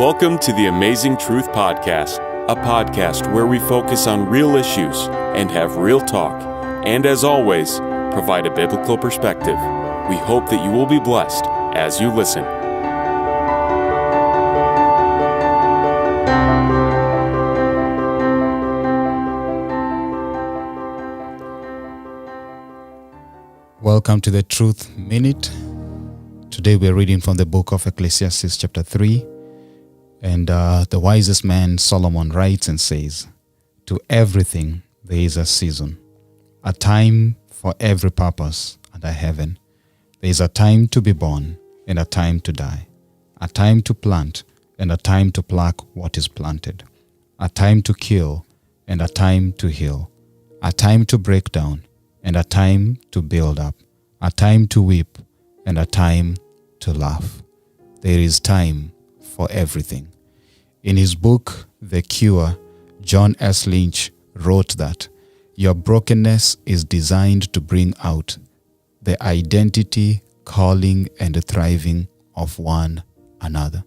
Welcome to the Amazing Truth Podcast, a podcast where we focus on real issues and have real talk, and as always, provide a biblical perspective. We hope that you will be blessed as you listen. Welcome to the Truth Minute. Today we're reading from the book of Ecclesiastes chapter 3. And the wisest man Solomon writes and says, "To everything there is a season, a time for every purpose under heaven. There is a time to be born and a time to die, a time to plant and a time to pluck what is planted, a time to kill and a time to heal, a time to break down and a time to build up, a time to weep and a time to laugh. There is time for everything." In his book, The Cure, John S. Lynch wrote that your brokenness is designed to bring out the identity, calling, and thriving of one another.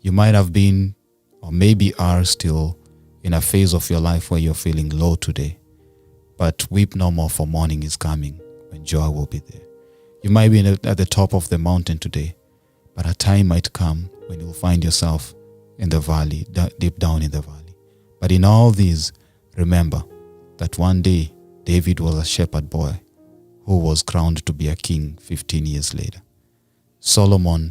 You might have been, or maybe are still, in a phase of your life where you're feeling low today. But weep no more, for morning is coming when joy will be there. You might be at the top of the mountain today, but a time might come when you'll find yourself in the valley, deep down in the valley. But in all these, remember that one day David was a shepherd boy who was crowned to be a king 15 years later.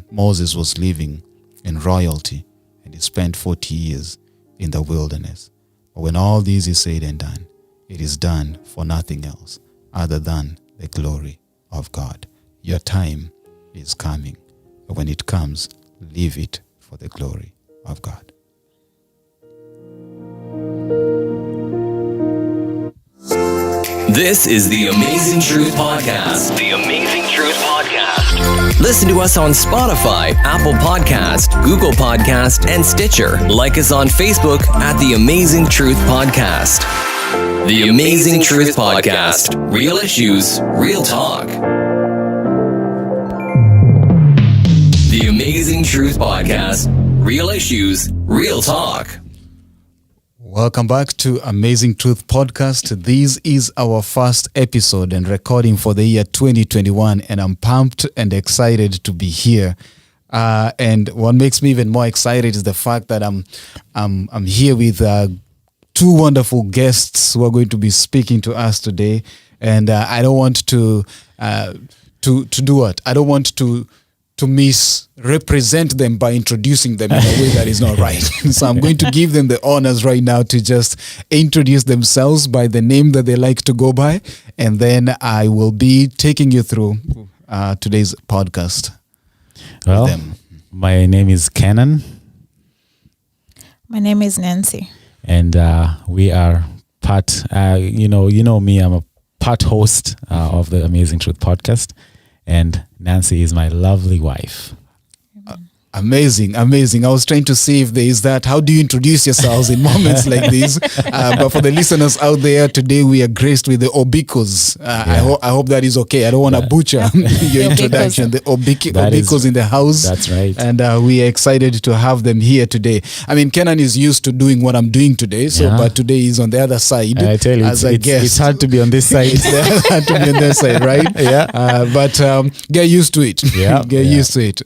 Moses was living in royalty, and he spent 40 years in the wilderness. But when all this is said and done, it is done for nothing else other than the glory of God. Your time is coming. But when it comes, leave it for the glory of God. This is the Amazing Truth Podcast. The Amazing Truth Podcast. Listen to us on Spotify, Apple Podcast, Google Podcast, and Stitcher. Like us on Facebook at The Amazing Truth Podcast. The Amazing Truth Podcast. Real issues, real talk. The Amazing Truth Podcast. Real issues, real talk. Welcome back to Amazing Truth Podcast. This is our first episode and recording for the year 2021, and I'm pumped and excited to be here. And what makes me even more excited is the fact that I'm here with two wonderful guests who are going to be speaking to us today. And I don't want to do what? I don't want to misrepresent them by introducing them in a way that is not right. So I'm going to give them the honors right now to just introduce themselves by the name that they like to go by, and then I will be taking you through today's podcast. Well, my name is Kenan. My name is Nancy. And we are part, you know me, I'm a part host of the Amazing Truth Podcast. And Nancy is my lovely wife. Amazing. I was trying to see if there is that. How do you introduce yourselves in moments like this? But for the listeners out there, today we are graced with the Obikoz. I hope that is okay. I don't want to butcher your introduction. The Obikoz in the house. That's right. And we are excited to have them here today. I mean, Kenan is used to doing what I'm doing today, but today he's on the other side. I tell you, it's hard to be on this side. It's hard to be on this side, right? Yeah. But get used to it. Yeah. Get used to it.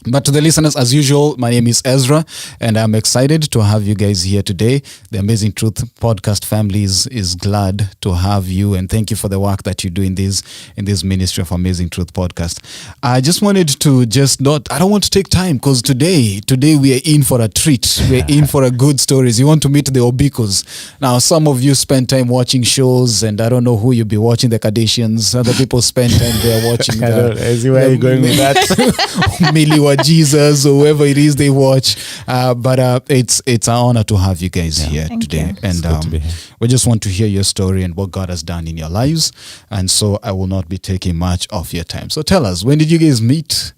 But to the listeners, as usual, my name is Ezra, and I'm excited to have you guys here today. The Amazing Truth Podcast family is glad to have you, and thank you for the work that you do in this ministry of Amazing Truth Podcast. I just wanted to I don't want to take time, because today we are in for a treat. We're in for a good stories. You want to meet the Obikoz. Now, some of you spend time watching shows, and I don't know who you'll be watching, the Kardashians. Other people spend time there watching where are you going with that? Millie Jesus or whoever it is they watch, but it's an honor to have you guys here today. And we just want to hear your story and what God has done in your lives, and so I will not be taking much of your time. So tell us, when did you guys meet?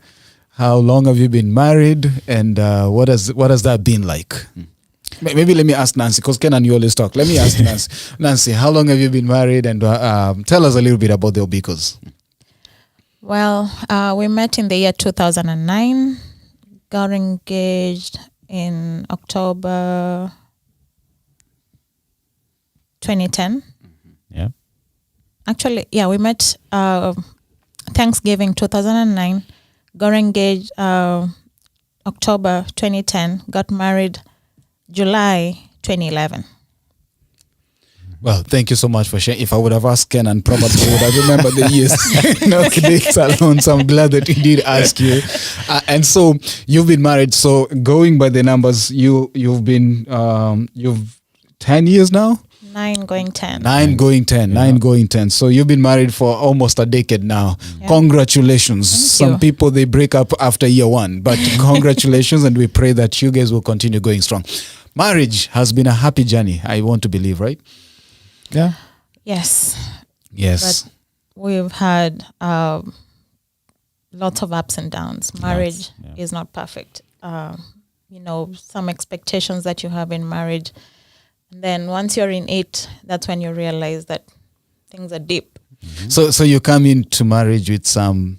How long have you been married, and what has that been like? Maybe let me ask Nancy, because Kenan, you always talk. Let me ask Nancy. Nancy, how long have you been married, and tell us a little bit about the Obikoz. Well, we met in the year 2009. got engaged in October 2010. Yeah. Actually, we met Thanksgiving 2009, got engaged October 2010, got married July 2011. Well, thank you so much for sharing. If I would have asked Kenan, probably would have remembered the years, not the dates alone. So I'm glad that he did ask you. And so you've been married. So going by the numbers, you've been 10 years now. 9 going 10. 9 going 10. 9 going 10. So you've been married for almost a decade now. Yeah. Congratulations. Thank Some you. people, they break up after year 1, but congratulations, and we pray that you guys will continue going strong. Marriage has been a happy journey, I want to believe, right? Yeah. Yes. Yes. But we've had lots of ups and downs. Marriage is not perfect. Some expectations that you have in marriage. And then once you're in it, that's when you realize that things are deep. Mm-hmm. So you come into marriage with some,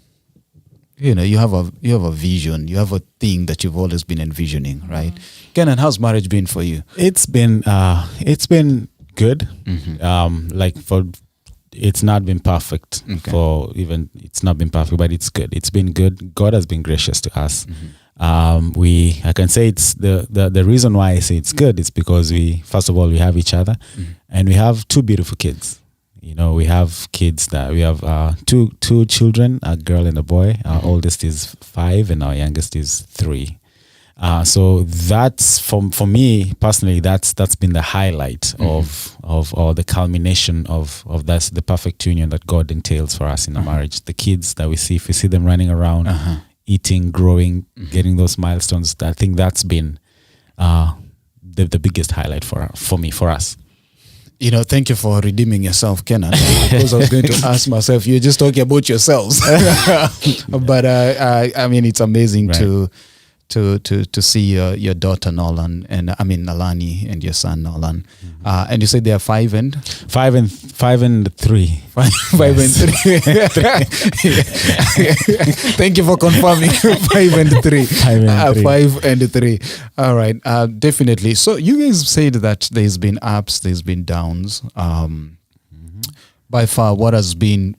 you have a vision, you have a thing that you've always been envisioning, right? Kenan, how's marriage been for you? It's been good. It's not been perfect it's not been perfect, but it's good. It's been good. God has been gracious to us. I can say it's the reason why I say it's good is because we have each other, and we have 2 beautiful kids. We have kids that we have two children, a girl and a boy. Our oldest is 5 and our youngest is 3. So that's for me personally, that's been the highlight of or the culmination of that's the perfect union that God entails for us in a marriage. The kids that we see, if we see them running around, eating, growing, getting those milestones, I think that's been the biggest highlight for us. Thank you for redeeming yourself, Kenan. Because I was going to ask myself, you're just talking about yourselves. But I mean, it's amazing to see your daughter Nolan and Nalani and your son Nolan. And you said they are 5 and 3. 5 and 3. 5 and 3. Thank you for confirming. 5 and 3. 5 and 3. All right. Definitely. So you guys said that there's been ups, there's been downs. By far, what are some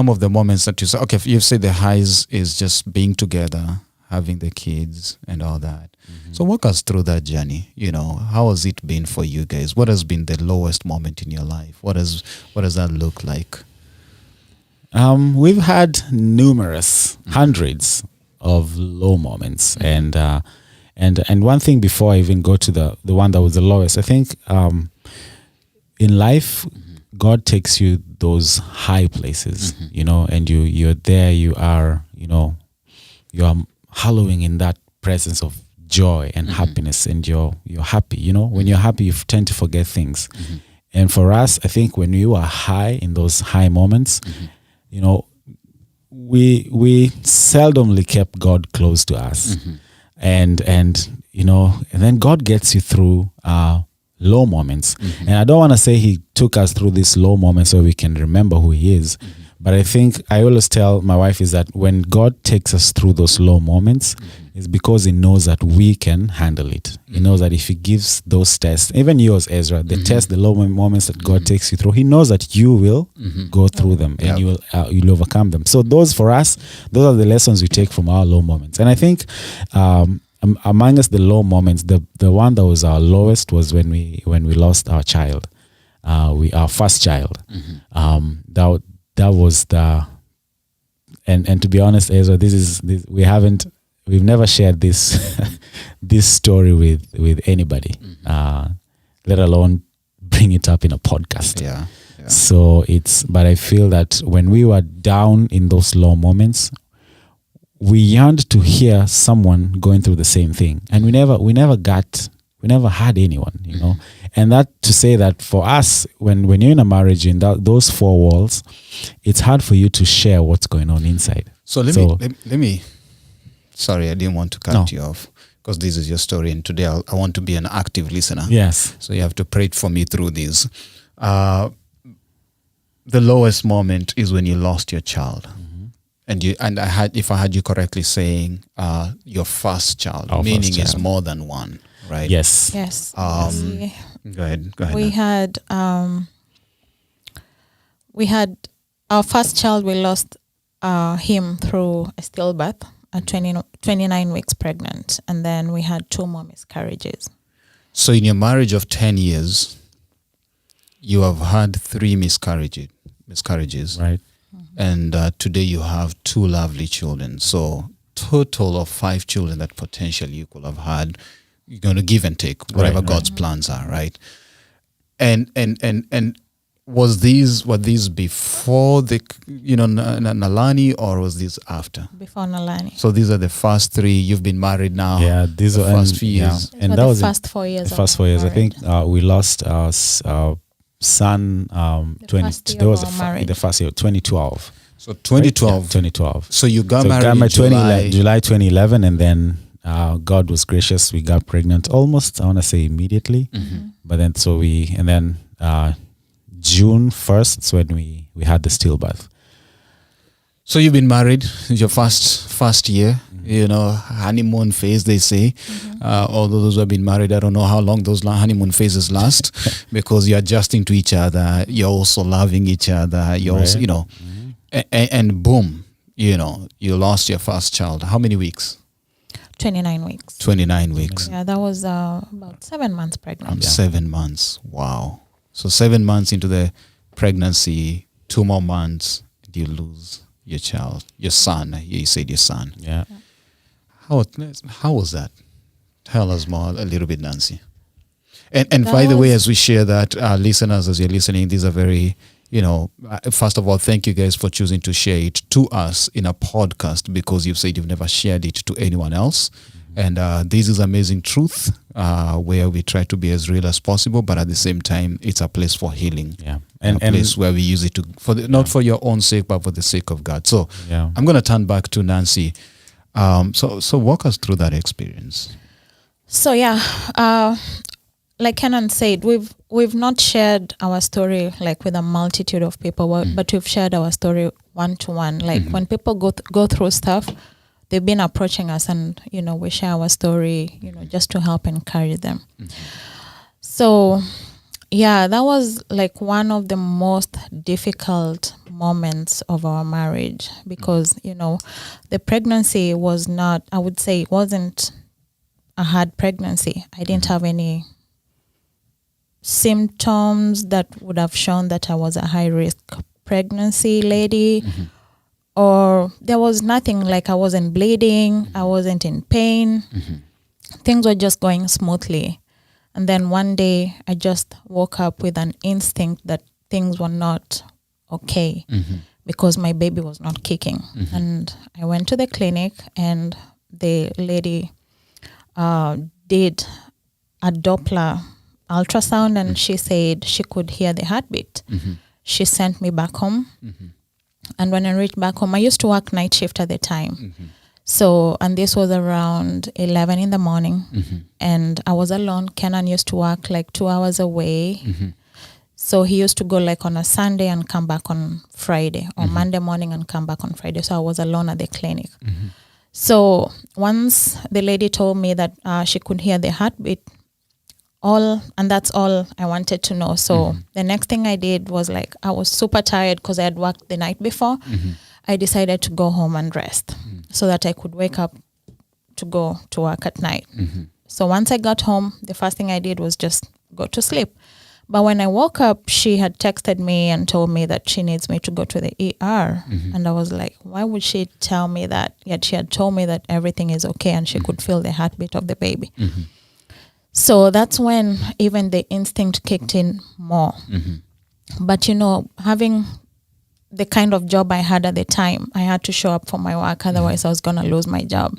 of the moments that you say, okay, you've said the highs is just being together, having the kids and all that. So walk us through that journey. How has it been for you guys? What has been the lowest moment in your life? What does that look like? We've had numerous hundreds of low moments, and one thing before I even go to the one that was the lowest, I think in life, God takes you those high places, and you're there. You are hallowing in that presence of joy and happiness, and you're happy. When you're happy, you tend to forget things. And for us, I think when you are high in those high moments, we seldomly kept God close to us, and then God gets you through low moments. And I don't want to say He took us through these low moments so we can remember who He is. But I think I always tell my wife is that when God takes us through those low moments, it's because He knows that we can handle it. He knows that if He gives those tests, even yours, Ezra, the test, the low moments that God takes you through, He knows that you will go through them and you'll overcome them. So those for us, those are the lessons we take from our low moments. And I think among us, the low moments, the one that was our lowest was when we lost our child, our first child. That was and to be honest, Ezra, we've never shared this this story with anybody, let alone bring it up in a podcast. Yeah. So but I feel that when we were down in those low moments, we yearned to hear someone going through the same thing, and we never had anyone, And that to say that for us, when you're in a marriage in those 4 walls, it's hard for you to share what's going on inside. So let me. Sorry, I didn't want to cut you off because this is your story, and today I want to be an active listener. Yes. So you have to pray for me through this. The lowest moment is when you lost your child. And if I had you correctly saying, your first child, Our meaning first it's child. more than one, right? Yes. Yes. Go ahead. We had our first child. We lost him through a stillbirth at 29 weeks pregnant, and then we had 2 more miscarriages. So in your marriage of 10 years, you have had 3 miscarriages, Right. and today you have 2 lovely children. So total of 5 children that potentially you could have had. You're going to give and take whatever Right. God's plans are, right? And were these before the Nalani, or was this after? Before Nalani. So these are the first 3. You've been married now. Yeah, these the are first few years. And that was the first 4 years. The first 4 years. I think we lost our son. first year there was of our marriage. the first year, 2012. So 2012. Yeah, 2012. So you got So married got in married July. July 2011, and then God was gracious. We got pregnant almost, I want to say, immediately. But then June 1st is when we had the stillbirth. So you've been married. It's your first year. Honeymoon phase, they say. Although those who have been married, I don't know how long those honeymoon phases last, because you're adjusting to each other. You're also loving each other. You're also, and boom, you lost your first child. How many weeks? 29 weeks. 29 weeks. Yeah, that was about 7 months pregnant. 7 months. Wow. So 7 months into the pregnancy, 2 more months, you lose your child, your son. You said your son. Yeah. How was that? Tell us more a little bit, Nancy. And by the way, as we share that, listeners, as you're listening, these are very, first of all, thank you guys for choosing to share it to us in a podcast, because you've said you've never shared it to anyone else. And this is Amazing Truth, where we try to be as real as possible, but at the same time, it's a place for healing. Yeah. And a place where we use it not for your own sake, but for the sake of God. So I'm going to turn back to Nancy. So walk us through that experience. So like Kenan said, we've not shared our story like with a multitude of people, but we've shared our story one-to-one. Like when people go through stuff, they've been approaching us, and we share our story, just to help encourage them. So that was like one of the most difficult moments of our marriage, because the pregnancy was not, I would say, it wasn't a hard pregnancy. I didn't have any symptoms that would have shown that I was a high risk pregnancy lady. Or there was nothing, like I wasn't bleeding, I wasn't in pain. Things were just going smoothly. And then one day I just woke up with an instinct that things were not okay, because my baby was not kicking. And I went to the clinic, and the lady did a Doppler ultrasound, and she said she could hear the heartbeat. She sent me back home. And when I reached back home, I used to work night shift at the time. So, and this was around 11 in the morning. And I was alone. Kenan used to work like 2 hours away. So he used to go like on a Sunday and come back on Friday, or Monday morning and come back on Friday. So I was alone at the clinic. So once the lady told me that she could hear the heartbeat, and that's all I wanted to know. So the next thing I did was, like, I was super tired because I had worked the night before. I decided to go home and rest so that I could wake up to go to work at night. So once I got home, the first thing I did was just go to sleep. But when I woke up, she had texted me and told me that she needs me to go to the ER. And I was like, why would she tell me that? Yet she had told me that everything is okay and she could feel the heartbeat of the baby. So that's when even the instinct kicked in more. But, having the kind of job I had at the time, I had to show up for my work. Otherwise, I was going to lose my job.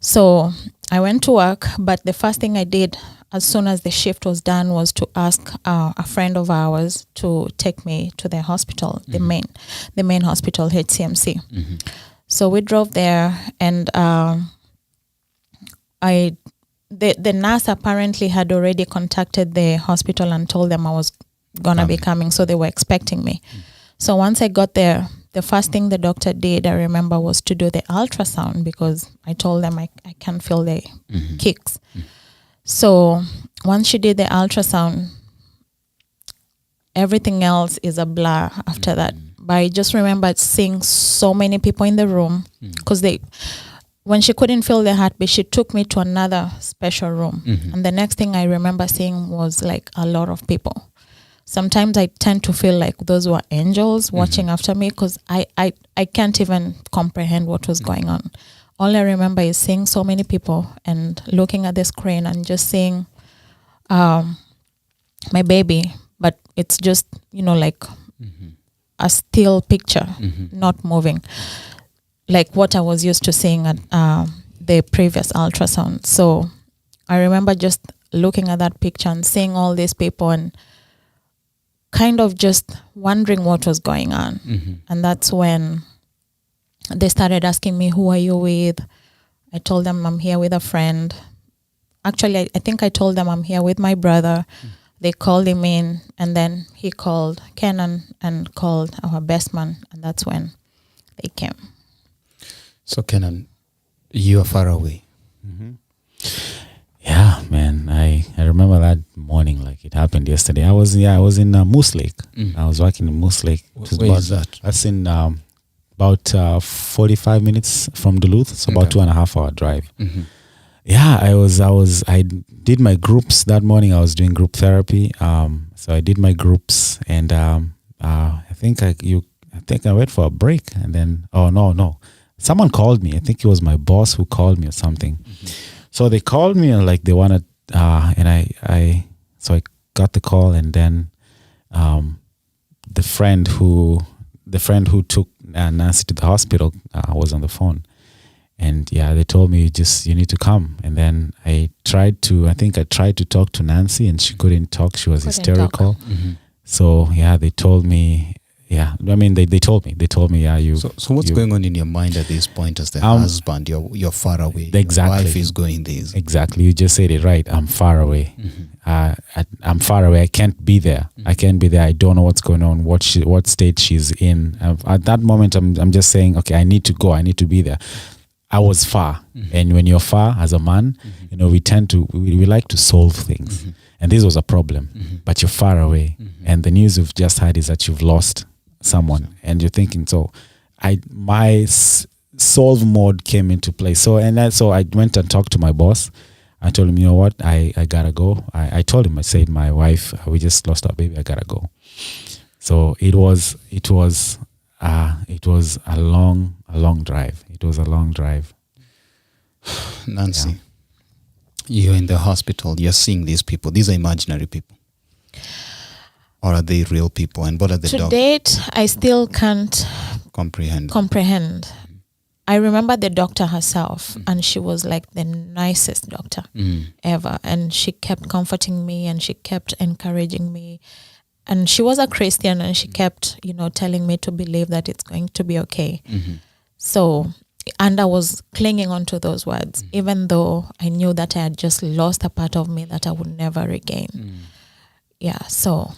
So I went to work. But the first thing I did as soon as the shift was done was to ask a friend of ours to take me to the hospital, the main hospital, HCMC. So we drove there, and the nurse apparently had already contacted the hospital and told them I was going to be coming, so they were expecting me. So once I got there, the first thing the doctor did, I remember, was to do the ultrasound, because I told them I can't feel the kicks. So once she did the ultrasound, everything else is a blur after that. But I just remember seeing so many people in the room, because when she couldn't feel the heartbeat, she took me to another special room. And the next thing I remember seeing was like a lot of people. Sometimes I tend to feel like those were angels watching after me, because I can't even comprehend what was going on. All I remember is seeing so many people and looking at the screen and just seeing my baby, but it's just, like a still picture, not moving, like what I was used to seeing at the previous ultrasound. So I remember just looking at that picture and seeing all these people and kind of just wondering what was going on. And that's when they started asking me, who are you with? I told them I'm here with a friend. Actually, I think I told them I'm here with my brother. They called him in, and then he called Kenan and called our best man, and that's when they came. So Kenan, you are far away. Yeah, man. I remember that morning like it happened yesterday. I was in Moose Lake. I was working in Moose Lake. Where is that? That's in about 45 minutes from Duluth. So about 2.5 hour drive. Yeah, I did my groups that morning. I was doing group therapy. So I did my groups, and I think I went for a break, and then no. Someone called me. I think it was my boss who called me or something. So they called me and like they wanted, and I got the call, and then the friend who took Nancy to the hospital was on the phone, and they told me you need to come. And then I tried to talk to Nancy, and she couldn't talk. She was hysterical. So they told me. Yeah, I mean, they told me, you. So what's going on in your mind at this point as the husband? You're far away. Exactly. Your wife is going this. Exactly. You just said it right. I'm far away. I'm far away. I can't be there. I don't know what's going on, what state she's in. At that moment, I'm just saying, okay, I need to go. I need to be there. I was far. And when you're far as a man, we like to solve things. And this was a problem, but you're far away. And the news you've just heard is that you've lost someone, and you're thinking, my solve mode came into play. So I went and talked to my boss. I told him, you know what, I gotta go. I told him, I said, my wife, we just lost our baby, I gotta go. So it was a long drive. It was a long drive. Nancy, you're in the hospital, you're seeing these people. These are imaginary people. Or are they real people? And what are the To date, I still can't comprehend. I remember the doctor herself, and she was like the nicest doctor ever. And she kept comforting me, and she kept encouraging me. And she was a Christian, and she kept, telling me to believe that it's going to be okay. So, and I was clinging on to those words, even though I knew that I had just lost a part of me that I would never regain. So...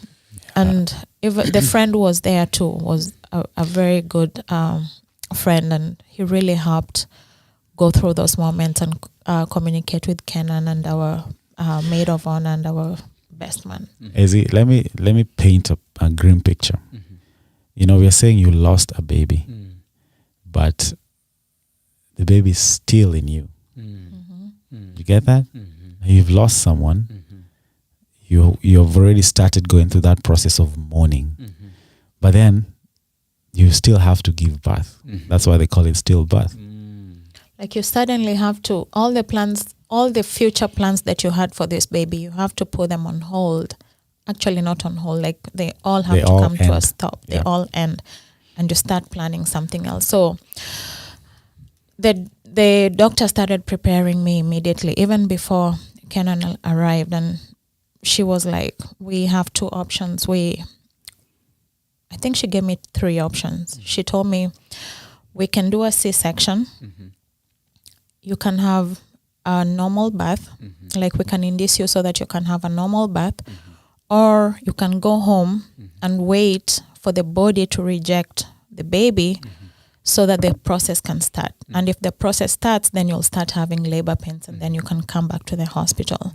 And even the friend who was there too was a very good friend, and he really helped go through those moments and communicate with Kenan and our maid of honor and our best man. Izzy, let me paint a grim picture. We are saying you lost a baby, but the baby is still in you. You get that? You've lost someone. You've already started going through that process of mourning, but then you still have to give birth. That's why they call it stillbirth. Like you suddenly have to, all the future plans that you had for this baby, you have to put them on hold. Actually not on hold, like they all have to come to a stop. They all end, and you start planning something else. So the doctor started preparing me immediately, even before Kenan arrived, and she was like, we have 2 options. I think she gave me 3 options. She told me, we can do a C-section. You can have a normal birth. Like we can induce you so that you can have a normal birth. Or you can go home and wait for the body to reject the baby so that the process can start. And if the process starts, then you'll start having labor pains and then you can come back to the hospital.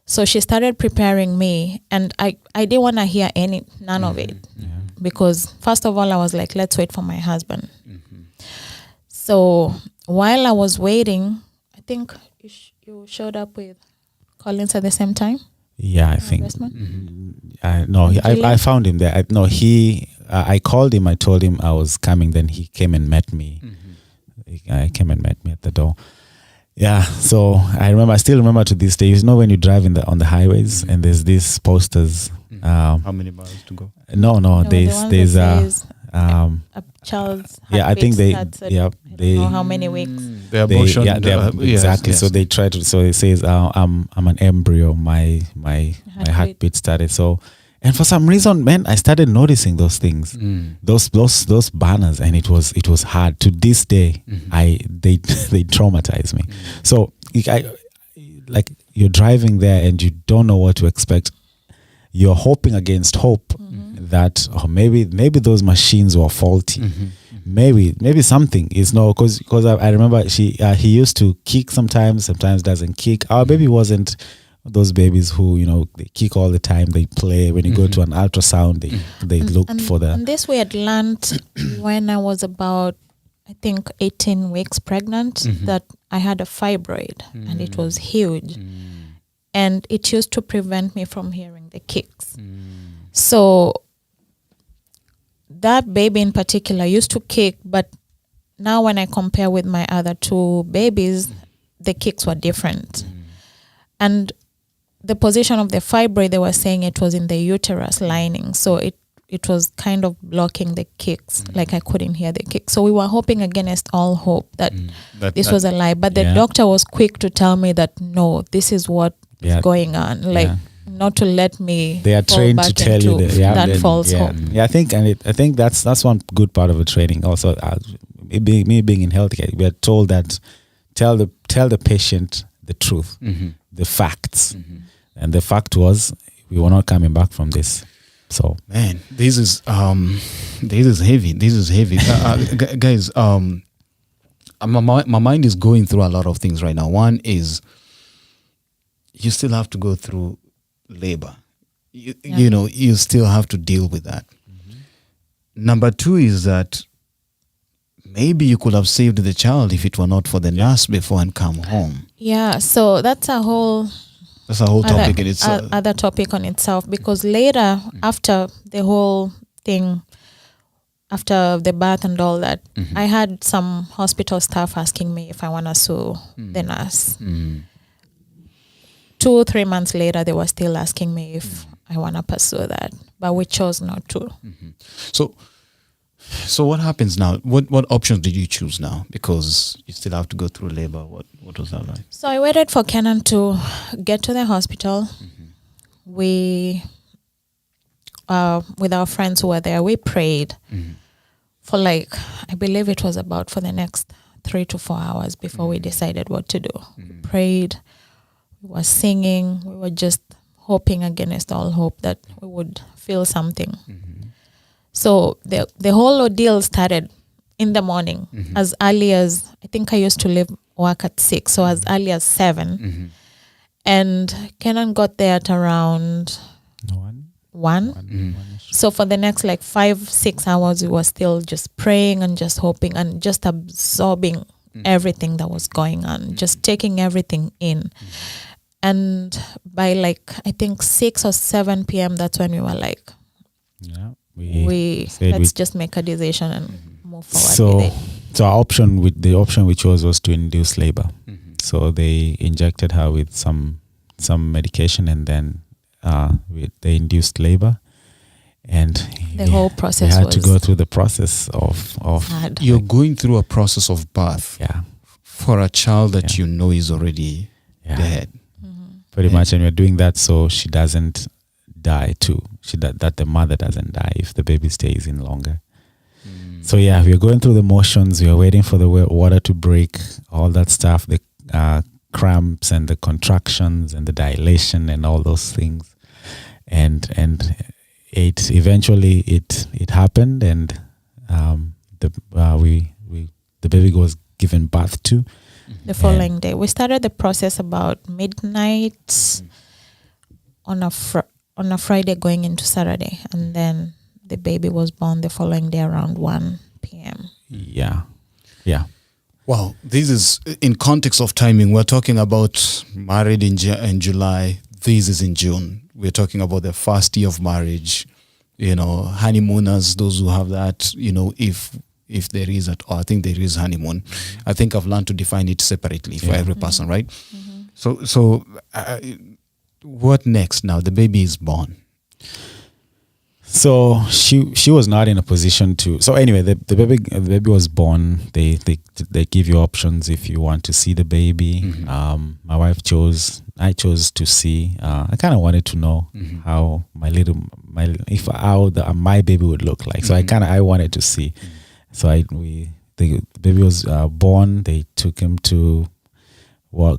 So she started preparing me, and I didn't want to hear none of it. Because first of all, I was like, let's wait for my husband. So while I was waiting, I think you showed up with Collins at the same time. Yeah, I think. I found him there. I called him. I told him I was coming. Then he came and met me. He came and met me at the door. Yeah. So I still remember to this day. You know when you drive on the highways and there's these posters. How many miles to go? No. There's a child's. Yeah, I think they. Yeah, they know how many weeks. Abortion. Exactly. Yes. So they try to. So it says, I'm an embryo. My heartbeat started. So, and for some reason, man, I started noticing those things, those banners, and it was hard. To this day, they traumatize me. So, like you're driving there and you don't know what to expect. You're hoping against hope that maybe those machines were faulty. Maybe something is because I remember he used to kick sometimes doesn't kick. Our baby wasn't those babies who they kick all the time. They play when you go to an ultrasound. They look for the. And this we had learned when I was about, I think, 18 weeks pregnant, that I had a fibroid and it was huge. And it used to prevent me from hearing the kicks. So that baby in particular used to kick, but now when I compare with my other two babies, the kicks were different. And the position of the fibroid, they were saying it was in the uterus lining. So it was kind of blocking the kicks, like I couldn't hear the kicks. So we were hoping against all hope that this was a lie. But the doctor was quick to tell me that, no, this is what is going on. Like, not to let me. They are trained to tell you that false hope. Yeah, I think that's one good part of the training. Also, me being in healthcare, we are told that tell the patient the truth, the facts, and the fact was we were not coming back from this. So man, this is heavy. This is heavy, guys. My mind is going through a lot of things right now. One is you still have to go through labor. You still have to deal with that. Number two is that maybe you could have saved the child if it were not for the nurse before and come home. Yeah, so that's a whole topic in itself. Other topic on itself, because later, after the whole thing, after the birth and all that, I had some hospital staff asking me if I want to sue the nurse. 2 or 3 months later, they were still asking me if I want to pursue that, but we chose not to. So what happens now? What options did you choose now? Because you still have to go through labor. What was that like? So I waited for Kenan to get to the hospital. We, with our friends who were there, we prayed for I believe it was about for the next 3 to 4 hours before we decided what to do. We prayed. We were singing. We were just hoping against all hope that we would feel something. So the whole ordeal started in the morning, as early as, I think I used to leave work at 6, so as early as 7. And Kenan got there at around 1. So for the next 5-6 hours, we were still just praying and just hoping and just absorbing everything that was going on, just taking everything in. And by I think 6 or 7 p.m., that's when we were let's just make a decision and move forward with it. So the option we chose was to induce labor. So they injected her with some medication, and then they induced labor. And the whole process had to go through the process of hard. You're going through a process of birth for a child that you know is already dead. Pretty much, and we're doing that so she doesn't die too. That the mother doesn't die if the baby stays in longer. So we're going through the motions. We are waiting for the water to break, all that stuff, the cramps and the contractions and the dilation and all those things, and it eventually it happened, and the baby was given birth to. The following day. We started the process about midnight on a Friday going into Saturday. And then the baby was born the following day around 1 p.m. Yeah. Wow, this is in context of timing. We're talking about married in July. This is in June. We're talking about the first year of marriage. Honeymooners, those who have that. If there is I think there is honeymoon. I think I've learned to define it separately for every person, right? Mm-hmm. So what next? Now the baby is born. So she was not in a position to. So anyway, the baby was born. They give you options if you want to see the baby. Mm-hmm. My wife chose. I chose to see. I kind of wanted to know how my baby would look like. So I wanted to see. So the baby was born. They took him to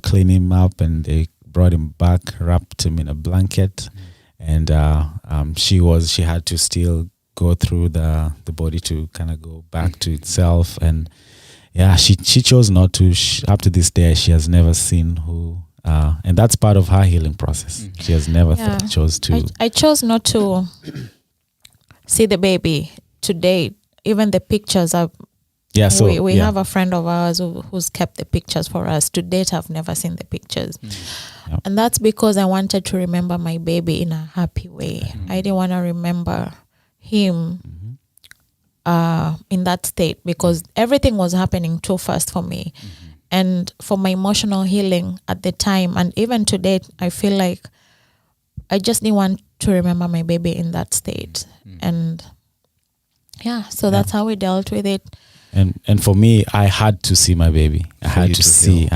clean him up, and they brought him back, wrapped him in a blanket. And she had to still go through the body to kind of go back to itself. And she chose not to. Up to this day, she has never seen who. And that's part of her healing process. She has never chose to. I chose not to see the baby to date. Even the pictures are. Yeah, so we have a friend of ours who's kept the pictures for us. To date, I've never seen the pictures. Yep. And that's because I wanted to remember my baby in a happy way. I didn't want to remember him in that state because everything was happening too fast for me. And for my emotional healing at the time, and even to date, I feel like I just didn't want to remember my baby in that state. And so that's how we dealt with it. And for me, I had to see my baby. I had to see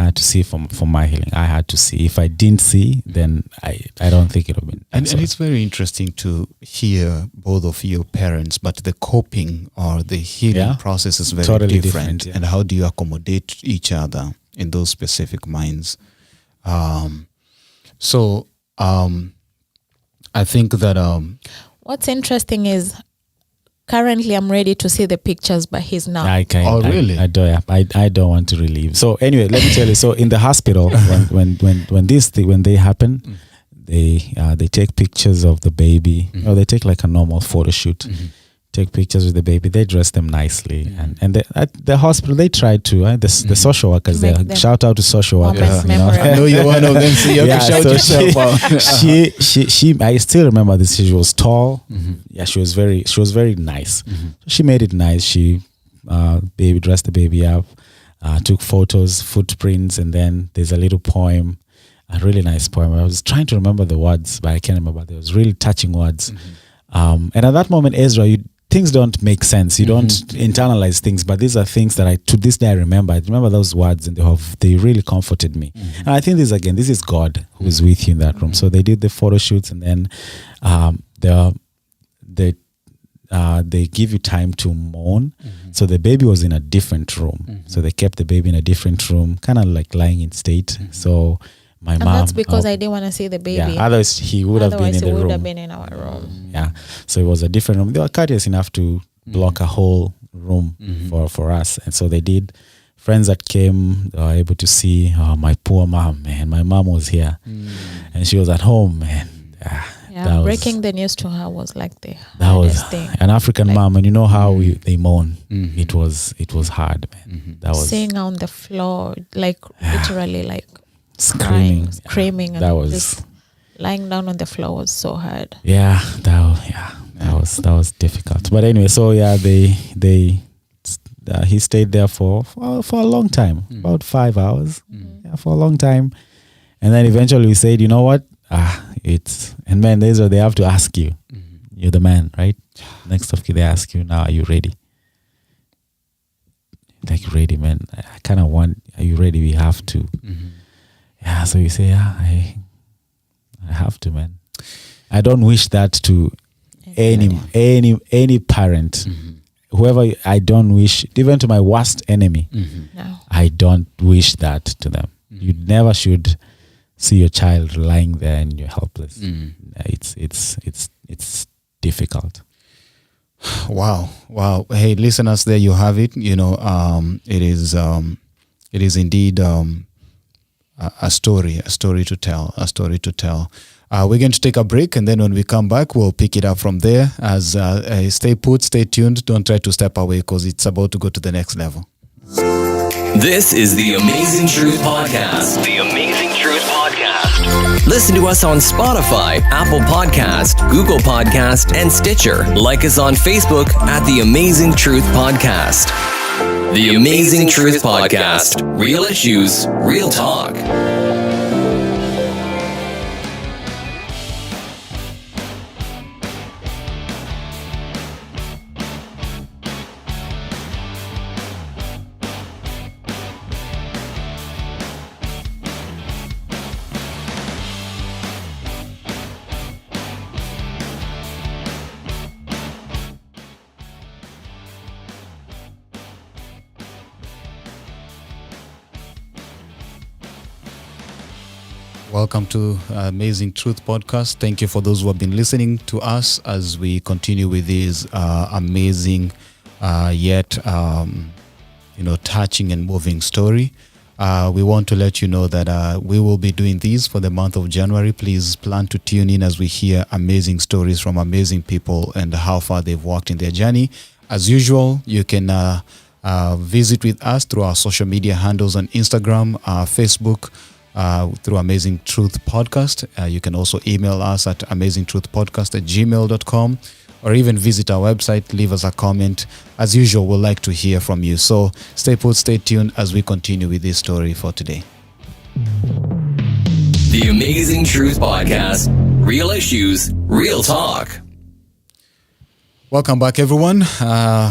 for my healing. I had to see. If I didn't see, then I don't think it would have been. And it's very interesting to hear both of your parents, but the coping or the healing process is very totally different. And how do you accommodate each other in those specific minds? I think that what's interesting is currently I'm ready to see the pictures, but he's not. Really? I don't want to relieve. So anyway, let me tell you. So in the hospital, when they happen, they take pictures of the baby, or they take like a normal photo shoot. Take pictures with the baby. They dress them nicely, and at the hospital they try to. The social workers there. Shout out to social workers. I know you're one of them, so you have to shout yourself out. She. I still remember this. She was tall. Yeah, she was very nice. She made it nice. She dressed the baby up, took photos, footprints, and then there's a little poem, a really nice poem. I was trying to remember the words, but I can't remember. There was really touching words. And at that moment, Ezra, things don't make sense. You don't internalize things, but these are things that to this day I remember. I remember those words, and they really comforted me. And I think this is God who is with you in that room. So they did the photo shoots, and then they give you time to mourn. So the baby was in a different room. So they kept the baby in a different room, kind of like lying in state. So my mom. That's because I didn't want to see the baby. Yeah, otherwise he would have been in the room. He would have been in our room. Yeah, so it was a different room. They were courteous enough to block a whole room for us, and so they did. Friends that came, they were able to see. Oh, my poor mom, man! My mom was here, and she was at home, man. Breaking the news to her was like the hardest thing. An African mom, and you know how they mourn. It was hard, man. That was sitting on the floor, like literally, like. Screaming, that was just lying down on the floor was so hard. That was difficult. But anyway, so he stayed there for a long time, about 5 hours, for a long time, and then eventually we said, you know what, and man, they have to ask you, you're the man, right? Next of kin, they ask you, now, are you ready? Like, ready, man. I kind of want. Are you ready? We have to. Yeah, so you say, I have to, man. I don't wish that to any parent, whoever. I don't wish, even to my worst enemy. No. I don't wish that to them. You never should see your child lying there and you're helpless. It's difficult. Wow. Hey, listeners, there you have it. It is indeed a story to tell. We're going to take a break, and then when we come back, we'll pick it up from there. As stay put, stay tuned. Don't try to step away because it's about to go to the next level. This is the Amazing Truth Podcast. The Amazing Truth Podcast. Listen to us on Spotify, Apple Podcast, Google Podcast, and Stitcher. Like us on Facebook at The Amazing Truth Podcast. The Amazing Truth Podcast. Real issues, real talk. Welcome to Amazing Truth Podcast. Thank you for those who have been listening to us as we continue with this amazing yet touching and moving story. We want to let you know that we will be doing these for the month of January. Please plan to tune in as we hear amazing stories from amazing people and how far they've walked in their journey. As usual, you can visit with us through our social media handles on Instagram, Facebook, through Amazing Truth Podcast. You can also email us at amazingtruthpodcast@gmail.com, or even visit our website, leave us a comment. As usual, we'd like to hear from you. So stay put, stay tuned as we continue with this story for today. The Amazing Truth Podcast. Real issues, real talk. Welcome back, everyone.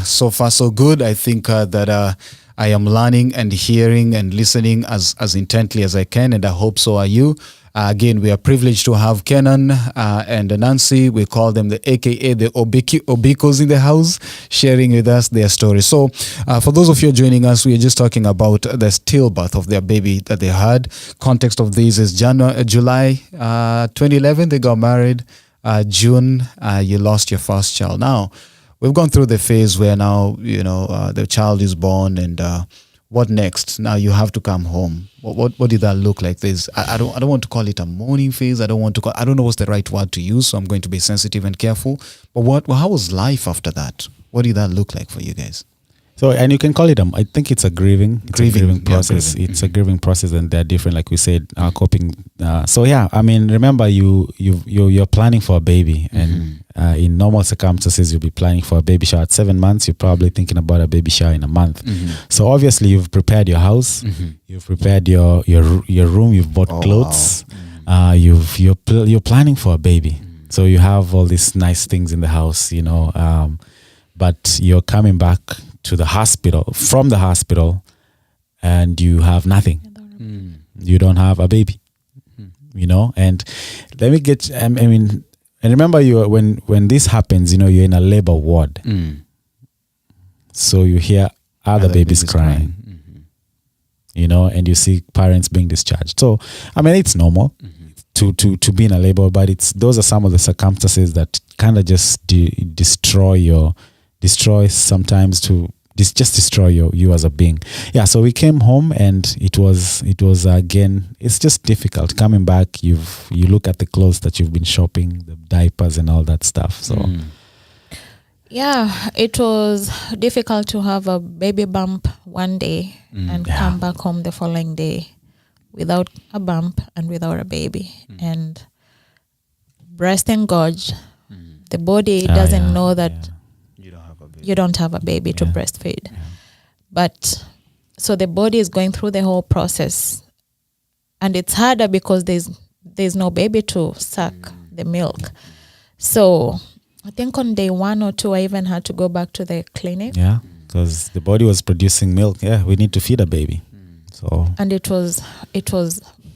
So far, so good. I think that I am learning and hearing and listening as intently as I can, and I hope so are you. Again, we are privileged to have Kenan and Nancy. We call them the AKA the Obikoz in the house, sharing with us their story. So for those of you joining us, we are just talking about the stillbirth of their baby that they had. Context of this is July 2011, they got married. June, you lost your first child. Now, we've gone through the phase where now, the child is born, and what next? Now you have to come home. What did that look like? I don't want to call it a mourning phase. I don't know what's the right word to use, so I'm going to be sensitive and careful. But how was life after that? What did that look like for you guys? So, and you can call it I think it's a grieving process. Yeah, it's a grieving process, and they're different, like we said, coping. Remember you're planning for a baby, and in normal circumstances, you'll be planning for a baby shower at 7 months. You're probably thinking about a baby shower in a month. So obviously, you've prepared your house, you've prepared your room, you've bought clothes, you're planning for a baby. So you have all these nice things in the house, but you're coming back from the hospital, and you have nothing. You don't have a baby, and let me get, and remember when this happens, you're in a labor ward. So you hear other babies crying, and you see parents being discharged. So, it's normal to be in a labor, but those are some of the circumstances that kind of just destroy you as a being. Yeah, so we came home, and it was again, it's just difficult coming back. You look at the clothes that you've been shopping, the diapers and all that stuff. So yeah, it was difficult to have a baby bump one day and come back home the following day without a bump and without a baby. And breast engorged, the body doesn't know that you don't have a baby to breastfeed. But so the body is going through the whole process, and it's harder because there's no baby to suck the milk. So I think on day 1 or 2, I even had to go back to the clinic. Yeah, because the body was producing milk. Yeah, we need to feed a baby. So, and it was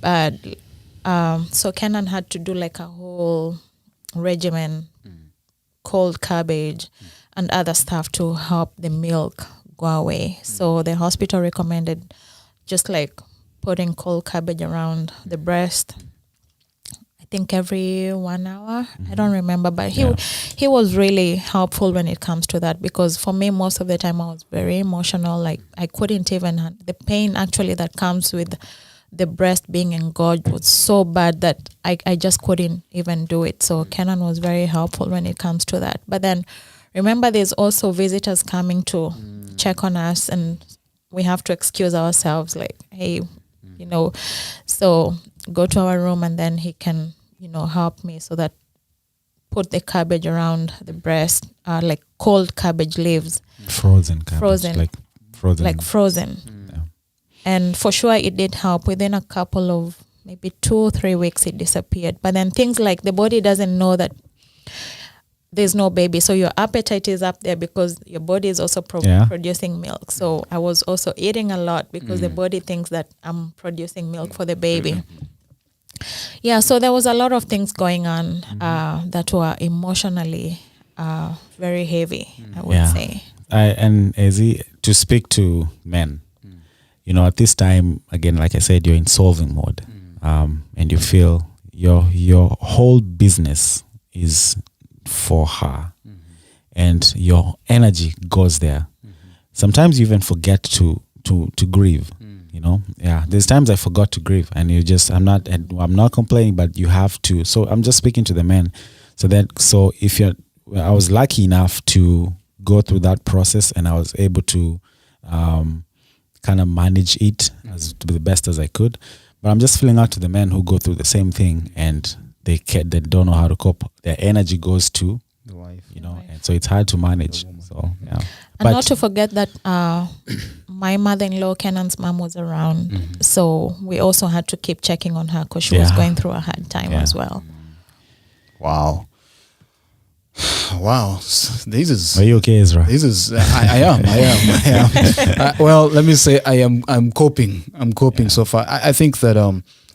bad. So Kenan had to do like a whole regimen, cold cabbage and other stuff to help the milk go away. So the hospital recommended just like putting cold cabbage around the breast. I think every 1 hour. I don't remember, but he was really helpful when it comes to that, because for me, most of the time I was very emotional. Like I couldn't even, the pain actually that comes with the breast being engorged was so bad that I just couldn't even do it. So Kenan was very helpful when it comes to that. But then remember, there's also visitors coming to check on us, and we have to excuse ourselves, like, hey, you know, so go to our room, and then he can, you know, help me so that put the cabbage around the breast, like cold cabbage leaves. Frozen cabbage. Like frozen. Yeah. And for sure it did help. Within a couple of maybe 2 or 3 weeks it disappeared. But then things like the body doesn't know that there's no baby, so your appetite is up there because your body is also producing milk. So I was also eating a lot because the body thinks that I'm producing milk for the baby. Yeah, so there was a lot of things going on that were emotionally very heavy, I would say. And Ezi, to speak to men, you know, at this time, again, like I said, you're in solving mode, and you feel your whole business is for her, and your energy goes there. Sometimes you even forget to grieve. You know, there's times I forgot to grieve, and I'm not complaining, but you have to. So I'm just speaking to the men. So if I was lucky enough to go through that process, and I was able to kind of manage it as to the best as I could. But I'm just feeling out to the men who go through the same thing, and they don't know how to cope. Their energy goes to the wife, you know, and so it's hard to manage. So and not to forget that my mother-in-law, Kenan's mom, was around, so we also had to keep checking on her because she was going through a hard time as well. Wow. This is. Are you okay, Ezra? This is. I am. Well, let me say I'm coping. I'm coping so far. I think that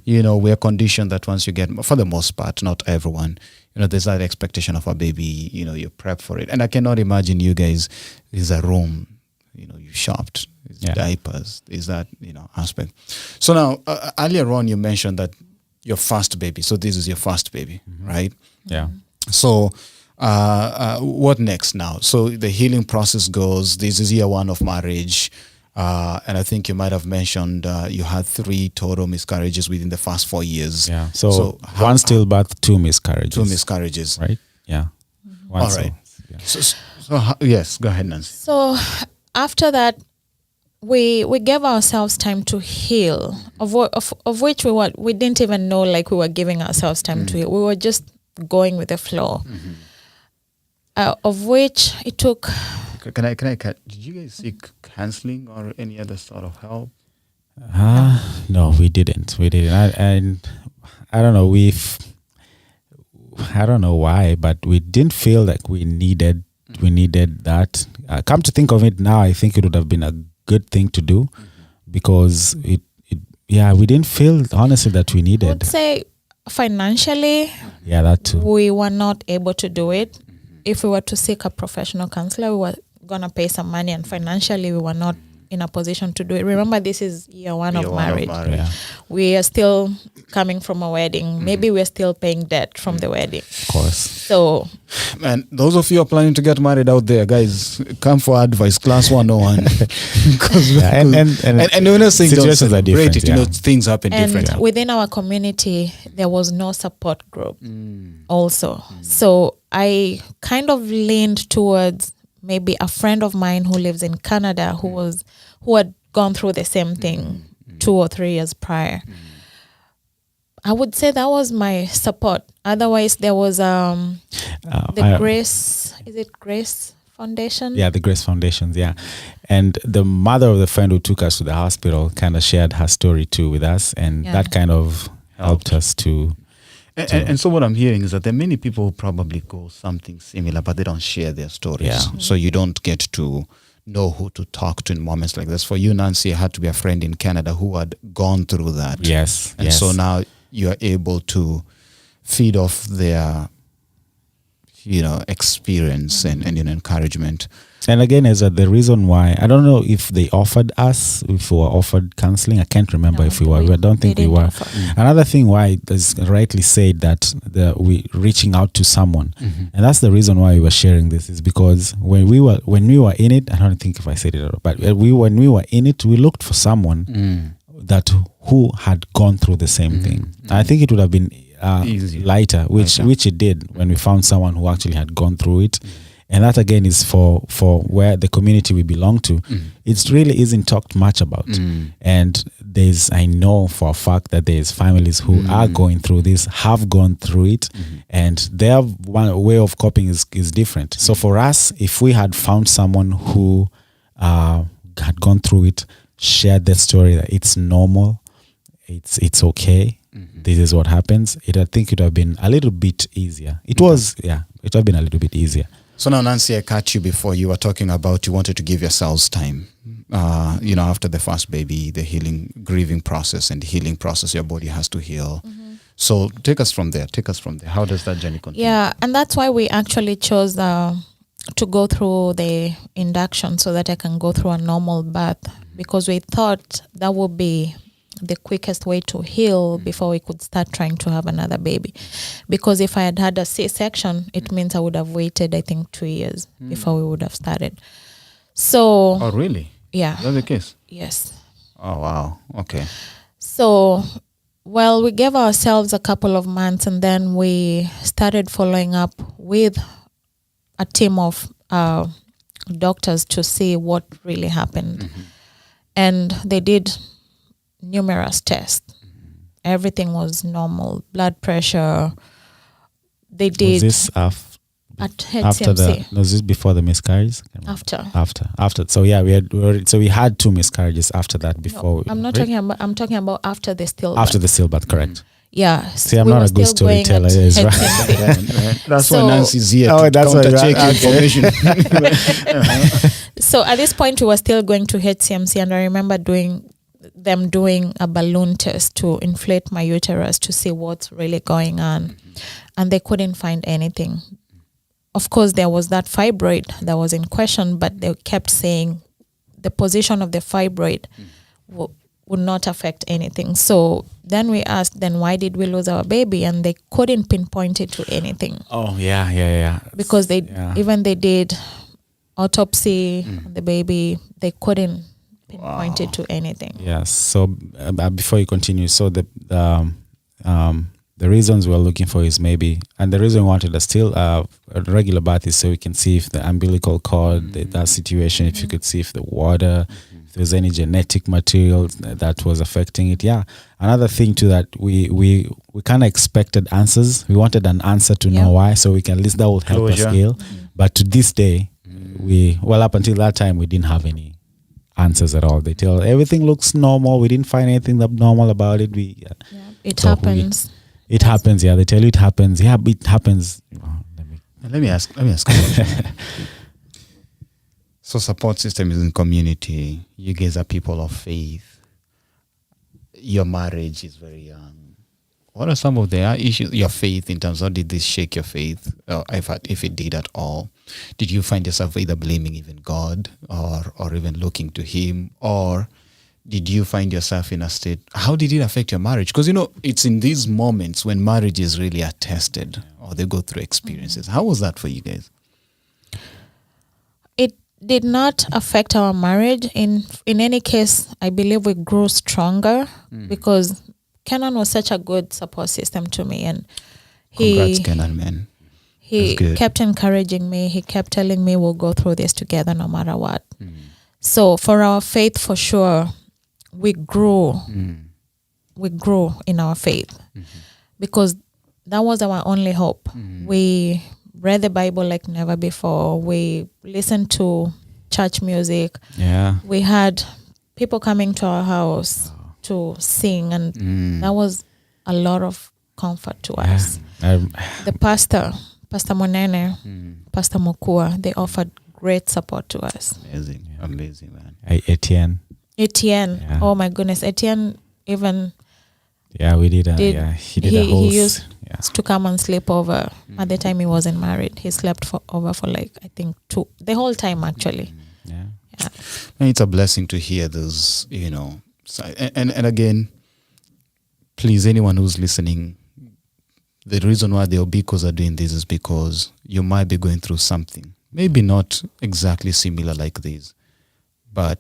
you know, we are conditioned that once you get, for the most part, not everyone, you know, there's that expectation of a baby, you know, you prep for it. And I cannot imagine you guys, there's a room, you know, you shopped, diapers, is that, you know, aspect. So now, earlier on, you mentioned that your first baby, so this is your first baby, right? Yeah. So what next now? So the healing process goes, this is year 1 of marriage. And I think you might have mentioned you had 3 total miscarriages within the first 4 years. Yeah. So 1 stillbirth, 2 miscarriages. 2 miscarriages. Right? Yeah. All right. So yes, go ahead, Nancy. So after that, we gave ourselves time to heal, of which we didn't even know like we were giving ourselves time to heal. We were just going with the flow. Of which it took. Can I did you guys seek counseling or any other sort of help? No, we didn't. I don't know. I don't know why, but we didn't feel like we needed that. Come to think of it now, I think it would have been a good thing to do, because we didn't feel honestly that we needed. I would say financially, that too. We were not able to do it. If we were to seek a professional counselor, we were gonna pay some money, and financially we were not in a position to do it. Remember, this is year 1 of marriage. Yeah. We are still coming from a wedding. Maybe we're still paying debt from the wedding. Of course. So, man, those of you who are planning to get married out there, guys, come for advice, class 101. and we're not saying situations are different. You know, things happen different. And within our community, there was no support group also. So I kind of leaned towards maybe a friend of mine who lives in Canada who had gone through the same thing 2 or 3 years prior. I would say that was my support. Otherwise, there was Grace. Is it Grace Foundation? Yeah, the Grace Foundations. Yeah, and the mother of the friend who took us to the hospital kind of shared her story too with us, and that kind of helped us to. And so what I'm hearing is that there are many people who probably go something similar, but they don't share their stories. Yeah. So you don't get to know who to talk to in moments like this. For you, Nancy, it had to be a friend in Canada who had gone through that. Yes. And so now you are able to feed off their experience and encouragement. And again, as the reason why, I don't know if they offered us, if we were offered counseling. I can't remember if we were. I don't think we were. Another thing why it's rightly said that we reaching out to someone, and that's the reason why we were sharing this, is because when we were in it, I don't think if I said it, but when we were in it, we looked for someone that who had gone through the same thing. I think it would have been lighter, which it did when we found someone who actually had gone through it. And that again is for where the community we belong to. It really isn't talked much about. And I know for a fact that there's families who are going through this, have gone through it, and their one way of coping is different. So for us, if we had found someone who had gone through it, shared that story that it's normal, it's okay, this is what happens, I think it would have been a little bit easier. It would have been a little bit easier. So now, Nancy, I caught you before. You were talking about you wanted to give yourselves time. After the first baby, the grieving process and the healing process, your body has to heal. So take us from there. How does that journey continue? Yeah, and that's why we actually chose to go through the induction so that I can go through a normal birth, because we thought that would be the quickest way to heal before we could start trying to have another baby. Because if I had had a C-section, it means I would have waited, I think, 2 years before we would have started. So... Oh, really? Yeah. Is that the case? Yes. Oh, wow. Okay. So, we gave ourselves a couple of months, and then we started following up with a team of doctors to see what really happened. And they did numerous tests. Everything was normal. Blood pressure. They did. Was this at HCMC. Was this before the miscarriages? After. So yeah, we had 2 miscarriages after that. Before. No, I'm talking about after the stillbirth. After the stillbirth, correct. Yeah. See, I'm not a good storyteller. Right? That's why Nancy's here. That's why check information. So at this point, we were still going to HCMC, and I remember doing a balloon test to inflate my uterus to see what's really going on, and they couldn't find anything. Of course, there was that fibroid that was in question, but they kept saying the position of the fibroid would not affect anything. So then we asked, then why did we lose our baby? And they couldn't pinpoint it to anything. Oh, yeah. Because they did autopsy on the baby, they couldn't pinpoint it to anything. Yes. So before you continue, so the reasons we're looking for is maybe, and the reason we wanted a regular birth is so we can see if the umbilical cord, that situation, if you could see if the water, if there's any genetic material that was affecting it. Yeah. Another thing too, that we kind of expected answers. We wanted an answer to know why, so we can at least that will help us heal. But to this day, up until that time, we didn't have any answers at all. They tell everything looks normal. We didn't find anything abnormal about it. It happens. It happens. Yeah, they tell you it happens. Yeah, it happens. Let me ask a question. So support system is in community. You guys are people of faith. Your marriage is very young. What are some of the issues? Your faith, in terms of, did this shake your faith? If it did at all, did you find yourself either blaming even God or even looking to Him, or did you find yourself in a state? How did it affect your marriage? Because it's in these moments when marriages really are tested or they go through experiences. How was that for you guys? It did not affect our marriage. In any case, I believe we grew stronger because Kenan was such a good support system to me, and Congrats, Kenan, man. He kept encouraging me. He kept telling me we'll go through this together no matter what. So for our faith, for sure, we grew. We grew in our faith because that was our only hope. We read the Bible like never before. We listened to church music. Yeah. We had people coming to our house to sing, and that was a lot of comfort to us. The Pastor Monene, Pastor Mokua, they offered great support to us. Amazing, man. Etienne. Yeah. Oh my goodness, Etienne even Yeah, we did. He did a whole. He used to come and sleep over. At the time he wasn't married, he slept over for like I think the whole time actually. Yeah. And it's a blessing to hear those, So, and again, please, anyone who's listening, the reason why the Obikoz are doing this is because you might be going through something, maybe not exactly similar like this, but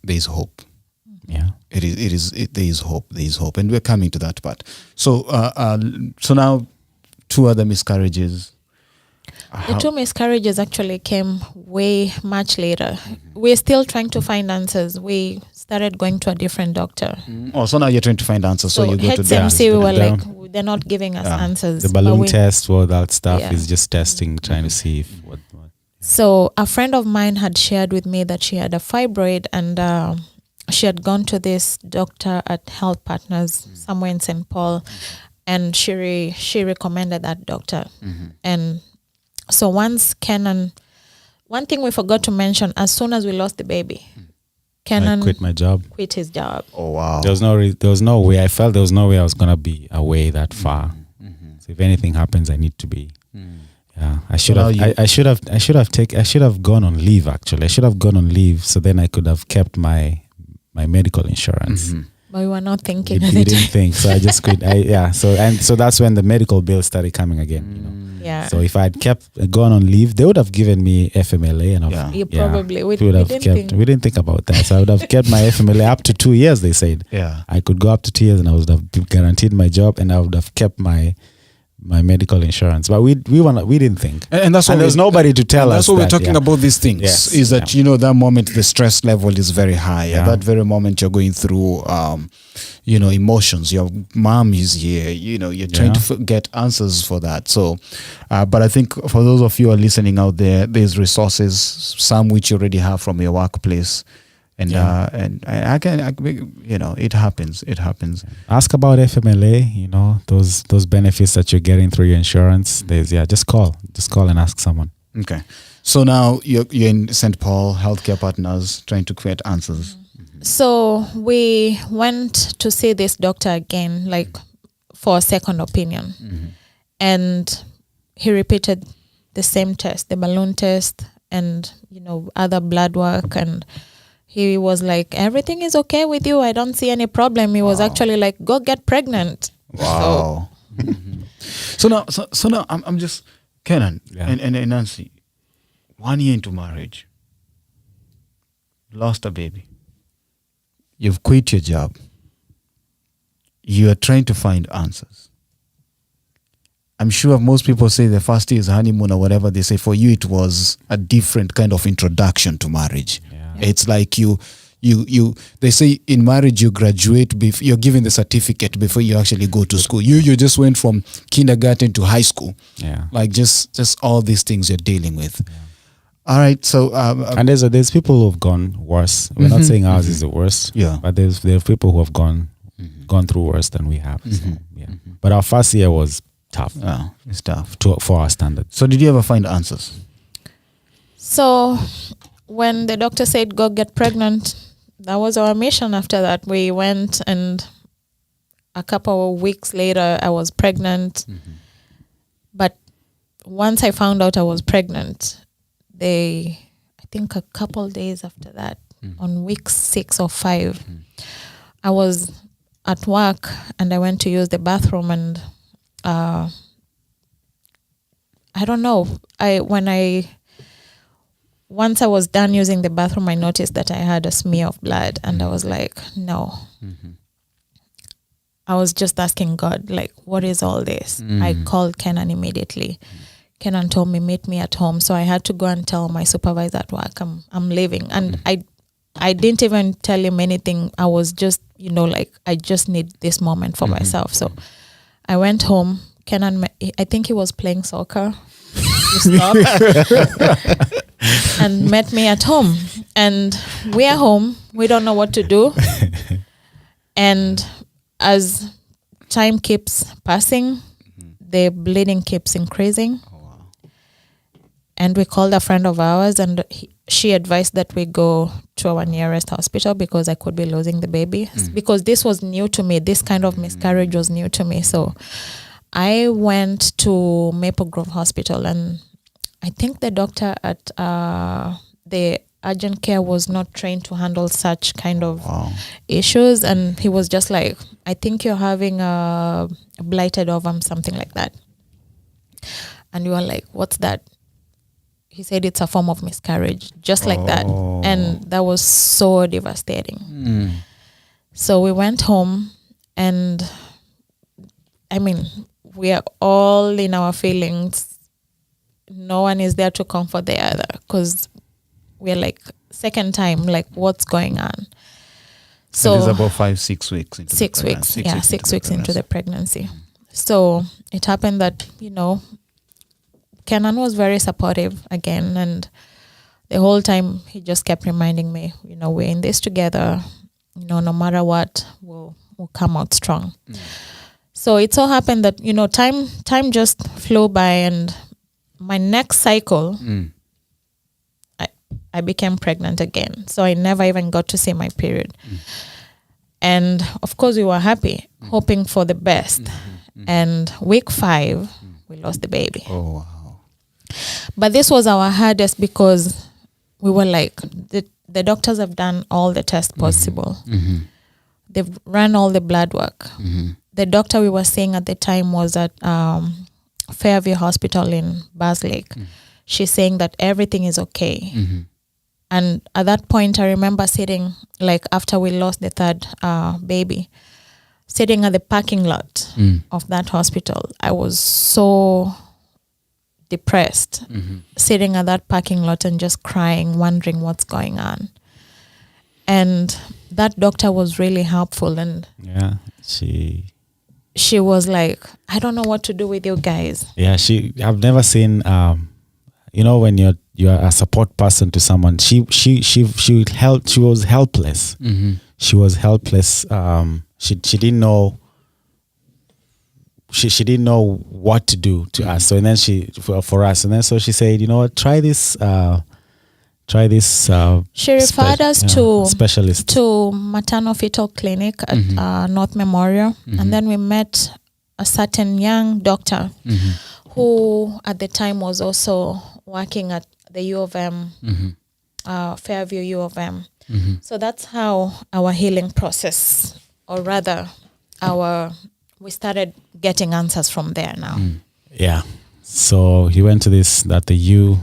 there is hope. Yeah, there is hope, and we're coming to that part. So, so now 2 other miscarriages. The 2 miscarriages actually came way much later. We're still trying to find answers. We started going to a different doctor. Oh, so now you're trying to find answers. So you go to HMC, them. we were like, they're not giving us answers. The balloon test, all that stuff is just testing, trying to see if what. So a friend of mine had shared with me that she had a fibroid, and she had gone to this doctor at Health Partners somewhere in St. Paul, and she recommended that doctor. And so once Kenan, one thing we forgot to mention, as soon as we lost the baby, Kenan quit his job. Oh wow! There was no way. I felt there was no way I was gonna be away that far. So if anything happens, I need to be. Yeah, I should have gone on leave. Actually, I should have gone on leave, so then I could have kept my medical insurance. But we were not thinking. We didn't think, so I just quit. So that's when the medical bill started coming again. Yeah. So if I had gone on leave, they would have given me FMLA, and probably we didn't think about that. So I would have kept my FMLA up to 2 years. They said I could go up to 2 years, and I would have guaranteed my job, and I would have kept my medical insurance. But we didn't think, and that's why there's nobody to tell us. That's what we're talking about. These things is that that moment the stress level is very high. At that very moment you're going through emotions. Your mom is here. You're trying to get answers for that. So, but I think for those of you who are listening out there, there's resources, some which you already have from your workplace. And I can, it happens. Ask about FMLA. Those benefits that you're getting through your insurance. Just call and ask someone. Okay, so now you're in St. Paul Healthcare Partners trying to create answers. So we went to see this doctor again, like for a second opinion, and he repeated the same test, the balloon test, and other blood work, and he was like, everything is okay with you. I don't see any problem. He was actually like, go get pregnant. Wow. So now I'm just, Kenan and Nancy, 1 year into marriage, lost a baby. You've quit your job. You are trying to find answers. I'm sure most people say the first year is honeymoon or whatever they say. For you, it was a different kind of introduction to marriage. It's like they say in marriage you graduate you're given the certificate before you actually go to school. You just went from kindergarten to high school. Like just all these things you're dealing with. All right, so and there's people who have gone worse. We're not saying ours is the worst. But there are people who have gone through worse than we have. So, but our first year was tough. It's tough for our standards. So did you ever find answers? So when the doctor said go get pregnant, that was our mission. After that, we went, and a couple of weeks later I was pregnant. But once I found out I was pregnant, I think a couple days after that, on week 6 or 5, I was at work and I went to use the bathroom, and I don't know, once I was done using the bathroom, I noticed that I had a smear of blood, and I was like, no. I was just asking God, like, what is all this? I called Kenan immediately. Kenan told me, meet me at home. So I had to go and tell my supervisor at work, I'm leaving. And I didn't even tell him anything. I was just, like, I just need this moment for myself. So I went home. Kenan, I think he was playing soccer. He stopped and met me at home. And we are home. We don't know what to do. And as time keeps passing, the bleeding keeps increasing. And we called a friend of ours, and she advised that we go to our nearest hospital because I could be losing the baby. Because this was new to me. This kind of miscarriage was new to me. So I went to Maple Grove Hospital, and I think the doctor at the urgent care was not trained to handle such kind of issues. And he was just like, I think you're having a blighted ovum, something like that. And we were like, what's that? He said it's a form of miscarriage, just like that. And that was so devastating. So we went home, and I mean, we are all in our feelings. No one is there to comfort the other because we're like, second time, like, what's going on? So it's about 5-6 weeks into 6 weeks. 6 weeks into the pregnancy. So it happened that, Kenan was very supportive again, and the whole time he just kept reminding me, we're in this together, no matter what, we'll come out strong. So it so happened that, time just flew by, and my next cycle, I became pregnant again. So I never even got to see my period. And of course we were happy, hoping for the best. And week 5, we lost the baby. Oh, wow. But this was our hardest because we were like, the doctors have done all the tests possible. They've run all the blood work. The doctor we were seeing at the time was at Fairview Hospital in Bass Lake. She's saying that everything is okay. And at that point, I remember sitting, like after we lost the third baby, sitting at the parking lot of that hospital. I was so depressed, sitting at that parking lot and just crying, wondering what's going on. And that doctor was really helpful, and she was like, I don't know what to do with you guys. I've never seen when you're a support person to someone, she was helpless. She was helpless. She didn't know. She didn't know what to do to us. So and then for us, and then so she said, try this. She referred us to specialist, to maternal fetal clinic at North Memorial, and then we met a certain young doctor who at the time was also working at the U of M, Fairview U of M. So that's how our healing process, or rather we started getting answers from there now. So he went to the U,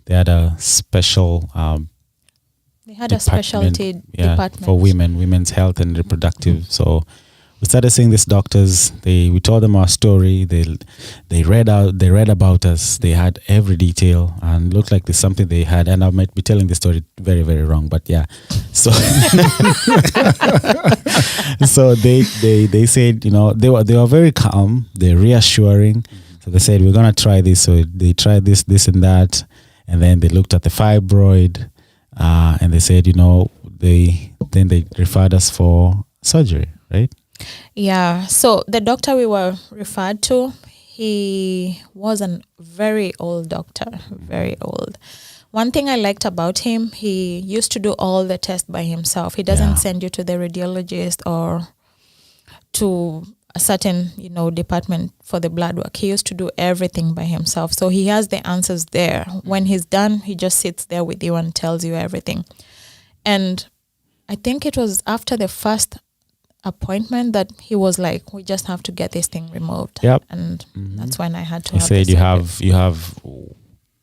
they had a special they had a specialty department for women's health and reproductive. So we started seeing these doctors. We told them our story. They read about us. They had every detail, and looked like there's something they had. And I might be telling the story very, very wrong, but yeah. So so they said, they were very calm. They're reassuring. So they said, we're gonna try this. So they tried this and that, and then they looked at the fibroid, and they said, they referred us for surgery, right? Yeah, so the doctor we were referred to, he was a very old doctor, very old. One thing I liked about him, he used to do all the tests by himself. He doesn't send you to the radiologist or to a certain, department for the blood work. He used to do everything by himself. So he has the answers there. When he's done, he just sits there with you and tells you everything. And I think it was after the first appointment that he was like, we just have to get this thing removed. And that's when I had to. He said you have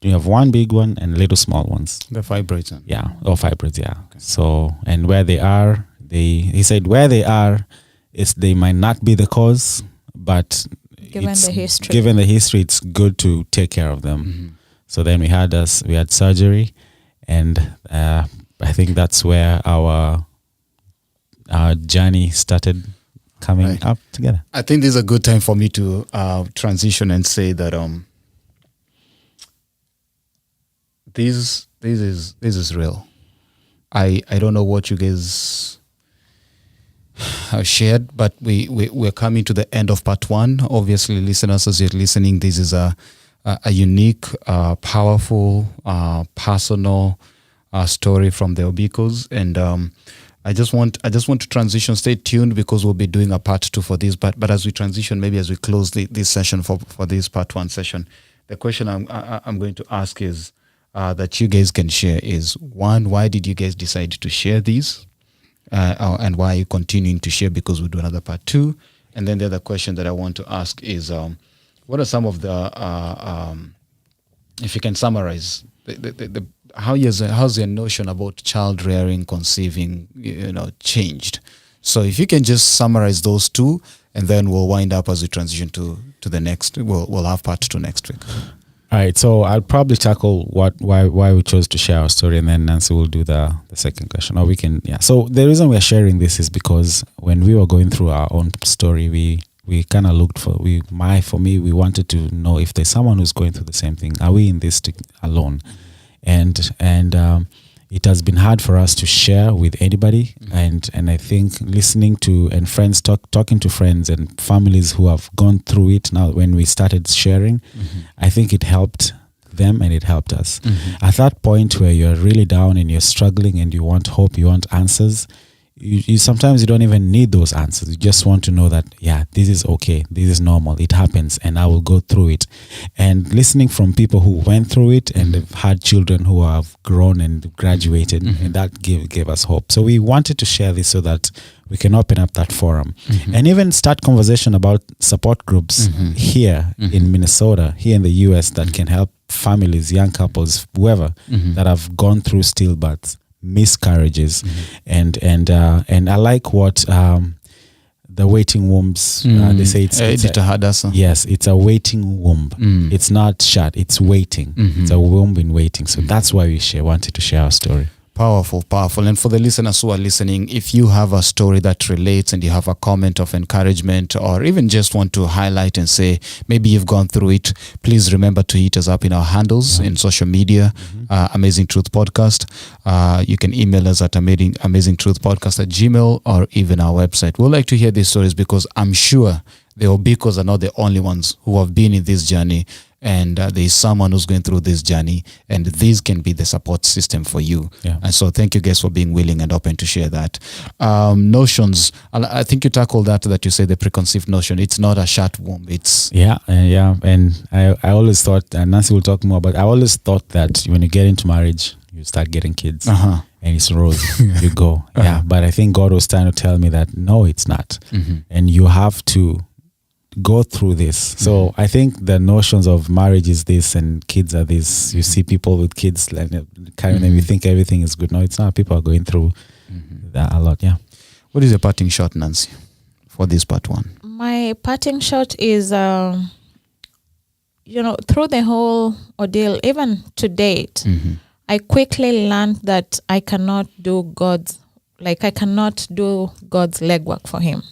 one big one and little small ones. The fibroids. Fibroids. Okay. So, and where they are, he said where they are, they might not be the cause, but given the history, it's good to take care of them. So then we had surgery, and I think that's where our journey started coming up together. I think this is a good time for me to transition and say that this is real. I don't know what you guys have shared, but we're coming to the end of part 1. Obviously, listeners, as you're listening, this is a unique, powerful, personal story from the Obikoz, and I just want to transition. Stay tuned because we'll be doing a part 2 for this. But as we transition, maybe as we close this session for this part 1 session, the question I'm going to ask is that you guys can share is, one, why did you guys decide to share these, and why are you continuing to share? Because we'll do another part 2. And then the other question that I want to ask is, what are some of the if you can summarize how's your notion about child rearing, conceiving, changed? So if you can just summarize those 2, and then we'll wind up as we transition to the next. We'll have part 2 next week. All right, so I'll probably tackle why we chose to share our story, and then Nancy will do the second question, or we can. Yeah. So the reason we're sharing this is because when we were going through our own story, we kind of looked for we wanted to know if there's someone who's going through the same thing. Are we in this alone? And it has been hard for us to share with anybody, and I think listening to and friends talking to friends and families who have gone through it. Now, when we started sharing, I think it helped them and it helped us. At that point where you're really down and you're struggling and you want hope, you want answers, you sometimes you don't even need those answers. You just want to know that, yeah, this is okay, this is normal, it happens, and I will go through it. And listening from people who went through it and have had children who have grown and graduated, and that gave us hope. So we wanted to share this so that we can open up that forum and even start conversation about support groups here in Minnesota, here in the US, that can help families, young couples, whoever that have gone through stillbirths, miscarriages, and I like what the waiting wombs they say it's it's a waiting womb. It's not shut, it's waiting. It's a womb in waiting. So that's why we wanted to share our story. Powerful. And for the listeners who are listening, if you have a story that relates and you have a comment of encouragement, or even just want to highlight and say, maybe you've gone through it, please remember to hit us up in our handles in social media, Amazing Truth Podcast. You can email us at amazingtruthpodcast@gmail.com, or even our website. We'd like to hear these stories because I'm sure the Obikoz are not the only ones who have been in this journey. And there is someone who's going through this journey, and this can be the support system for you. Yeah. And so thank you guys for being willing and open to share that. Notions, I think you tackled that you say the preconceived notion. It's not a shut womb. It's... Yeah. And I always thought, and Nancy will talk more, but I always thought that when you get into marriage, you start getting kids. And it's rose, you go. Yeah, but I think God was trying to tell me that, no, it's not. And you have to go through this. So I think the notions of marriage is this and kids are this. You see people with kids carrying them, you think everything is good. No, it's not. People are going through that a lot. Yeah. What is your parting shot, Nancy, for this part 1? My parting shot is, through the whole ordeal, even to date, I quickly learned that I cannot do God's legwork for him.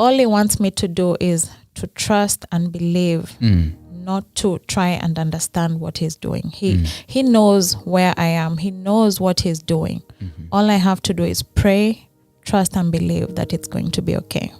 All he wants me to do is to trust and believe, not to try and understand what he's doing. He knows where I am. He knows what he's doing. All I have to do is pray, trust, and believe that it's going to be okay.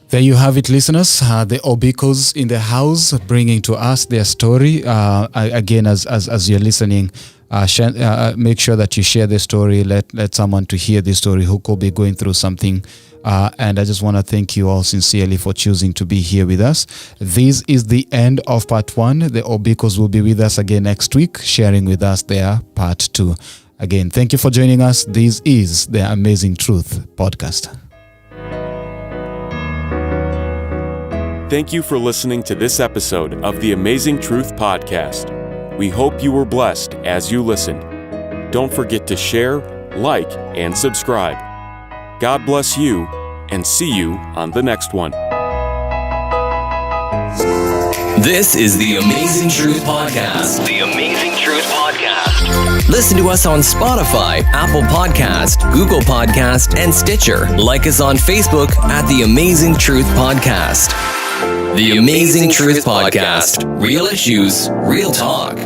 There you have it, listeners. The Obikoz in the house, bringing to us their story. Again, as you're listening, make sure that you share the story. Let someone to hear this story who could be going through something. And I just want to thank you all sincerely for choosing to be here with us. This is the end of part 1. The Obikoz will be with us again next week, sharing with us their part 2. Again, thank you for joining us. This is the Amazing Truth Podcast. Thank you for listening to this episode of the Amazing Truth Podcast. We hope you were blessed as you listened. Don't forget to share, like, and subscribe. God bless you, and see you on the next one. This is the Amazing Truth Podcast. The Amazing Truth Podcast. Listen to us on Spotify, Apple Podcast, Google Podcast, and Stitcher. Like us on Facebook at the Amazing Truth Podcast. The Amazing Truth Podcast. Real issues, real talk.